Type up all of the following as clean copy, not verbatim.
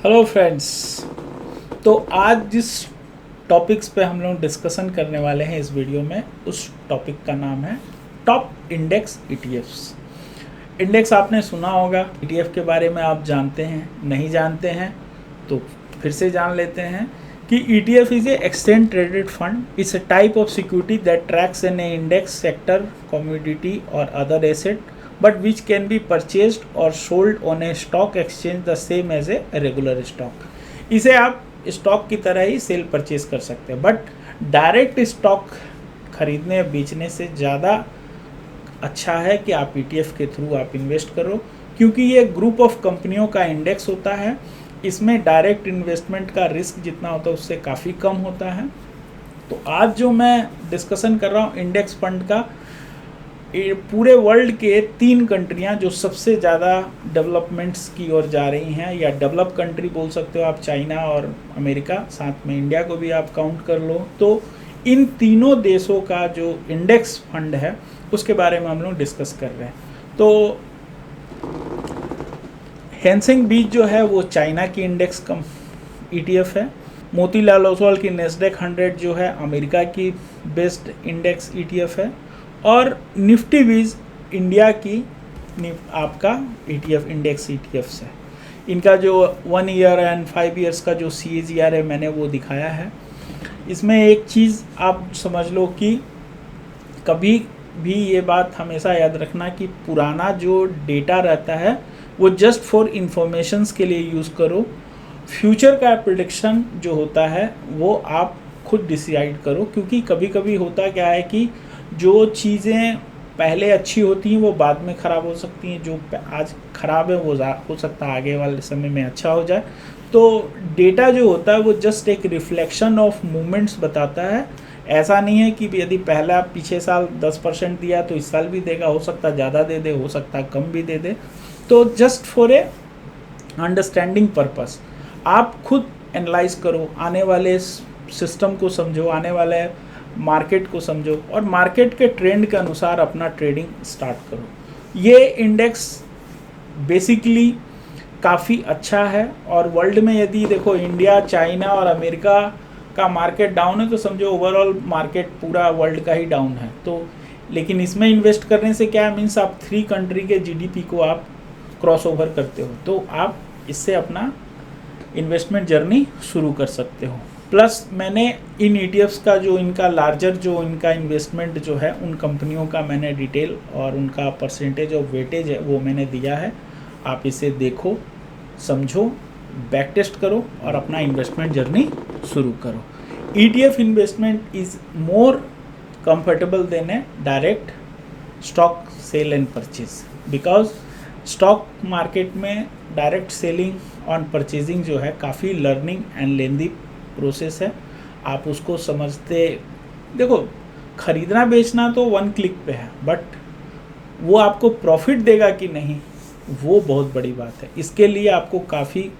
Hello friends. तो आज जिस टॉपिक्स पे हम लोग डिस्कशन करने वाले हैं इस वीडियो में, उस टॉपिक का नाम है टॉप इंडेक्स ईटीएफ्स। इंडेक्स आपने सुना होगा, ईटीएफ के बारे में आप जानते हैं, नहीं जानते हैं तो फिर से जान लेते हैं कि ETF is a exchange traded fund. It's a type of security that tracks an index sector, commodity और other asset but which can be purchased or sold on a stock exchange the same as a regular stock। इसे आप stock की तरह ही cell purchase कर सकते हैं, but direct stock खरीदने बेचने से ज़्यादा अच्छा है कि आप ईटीएफ के थ्रू आप इन्वेस्ट करो, क्योंकि ये ग्रुप ऑफ कंपनियों का इंडेक्स होता है। इसमें डायरेक्ट इन्वेस्टमेंट का रिस्क जितना होता है उससे काफ़ी कम होता है। तो आज जो मैं डिस्कशन कर रहा हूँ इंडेक्स फंड का, पूरे वर्ल्ड के 3 कंट्रियां जो सबसे ज़्यादा डेवलपमेंट्स की ओर जा रही हैं, या डेवलप कंट्री बोल सकते हो आप, चाइना और अमेरिका, साथ में इंडिया को भी आप काउंट कर लो। तो इन तीनों देशों का जो इंडेक्स फंड है उसके बारे में हम लोग डिस्कस कर रहे हैं। तो हैंसेंग बीच जो है वो चाइना की इंडेक्स कम ईटीएफ है। मोतीलाल ओसवाल की नेस्डेक 100 जो है अमेरिका की बेस्ट इंडेक्स ईटीएफ है। और निफ्टी बीज इंडिया की आपका ईटीएफ इंडेक्स ईटीएफ्स है। इनका जो 1 ईयर एंड 5 ईयर्स का जो CAGR है मैंने वो दिखाया है। इसमें एक चीज़ आप समझ लो कि कभी भी ये बात हमेशा याद रखना कि पुराना जो डेटा रहता है वो जस्ट फॉर इंफॉर्मेशंस के लिए यूज़ करो। फ्यूचर का प्रेडिक्शन जो होता है वो आप खुद डिसाइड करो, क्योंकि कभी कभी होता क्या है कि जो चीज़ें पहले अच्छी होती हैं वो बाद में ख़राब हो सकती हैं। जो आज ख़राब है वो हो सकता है आगे वाले समय में अच्छा हो जाए। तो डेटा जो होता है वो जस्ट एक रिफ्लेक्शन ऑफ मूवमेंट्स बताता है। ऐसा नहीं है कि यदि पहला पिछले साल 10% दिया तो इस साल भी देगा, हो सकता है ज़्यादा दे दे, हो सकता है कम भी दे दे। तो just for a understanding purpose आप खुद एनालाइज करो, आने वाले सिस्टम को समझो, आने वाले मार्केट को समझो और मार्केट के ट्रेंड के अनुसार अपना ट्रेडिंग स्टार्ट करो। ये इंडेक्स बेसिकली काफ़ी अच्छा है। और वर्ल्ड में यदि देखो इंडिया, चाइना और अमेरिका का मार्केट डाउन है तो समझो ओवरऑल मार्केट पूरा वर्ल्ड का ही डाउन है। तो लेकिन इसमें इन्वेस्ट करने से क्या मीन्स आप 3 कंट्री के GDP को आप क्रॉस ओवर करते हो, तो आप इससे अपना इन्वेस्टमेंट जर्नी शुरू कर सकते हो। प्लस मैंने इन ETFs का जो इनका लार्जर जो इनका इन्वेस्टमेंट जो है उन कंपनियों का मैंने डिटेल और उनका परसेंटेज ऑफ वेटेज है वो मैंने दिया है। आप इसे देखो, समझो, बैक टेस्ट करो और अपना इन्वेस्टमेंट जर्नी शुरू करो। ETF investment is more comfortable than a direct stock sale and purchase, because stock market में डायरेक्ट सेलिंग और परचेजिंग जो है काफ़ी लर्निंग एंड लेंदी प्रोसेस है। आप उसको समझते, देखो खरीदना बेचना तो 1 क्लिक पे है, बट वो आपको प्रॉफिट देगा कि नहीं वो बहुत बड़ी बात है। इसके लिए आपको काफ़ी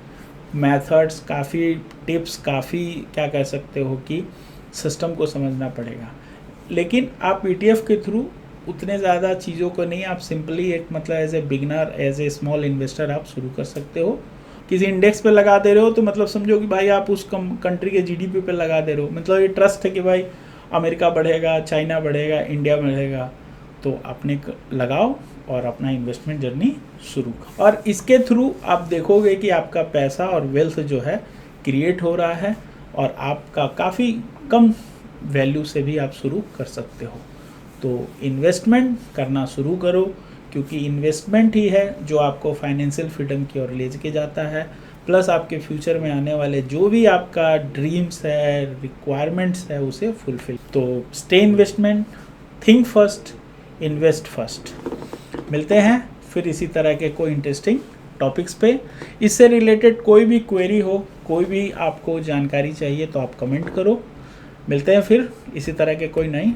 मेथड्स, काफ़ी टिप्स, काफ़ी क्या कह सकते हो कि सिस्टम को समझना पड़ेगा। लेकिन आप ETF के थ्रू उतने ज़्यादा चीज़ों को नहीं, आप सिंपली एक मतलब as a beginner, as a small investor आप शुरू कर सकते हो। किसी इंडेक्स पे लगा दे रहे हो तो मतलब समझो कि भाई आप उस कंट्री के GDP पे लगा दे रहे हो, मतलब ये ट्रस्ट है कि भाई अमेरिका बढ़ेगा, चाइना बढ़ेगा, इंडिया बढ़ेगा, तो अपने लगाओ और अपना इन्वेस्टमेंट जर्नी शुरू करो। और इसके थ्रू आप देखोगे कि आपका पैसा और वेल्थ जो है क्रिएट हो रहा है और आपका काफ़ी कम वैल्यू से भी आप शुरू कर सकते हो। तो इन्वेस्टमेंट करना शुरू करो, क्योंकि इन्वेस्टमेंट ही है जो आपको फाइनेंशियल फ्रीडम की ओर ले के जाता है। प्लस आपके फ्यूचर में आने वाले जो भी आपका ड्रीम्स है, रिक्वायरमेंट्स है, उसे फुलफिल। तो stay investment, think first, invest first. मिलते हैं फिर इसी तरह के कोई इंटरेस्टिंग टॉपिक्स पे। इससे रिलेटेड कोई भी क्वेरी हो, कोई भी आपको जानकारी चाहिए तो आप कमेंट करो। मिलते हैं फिर इसी तरह के कोई नई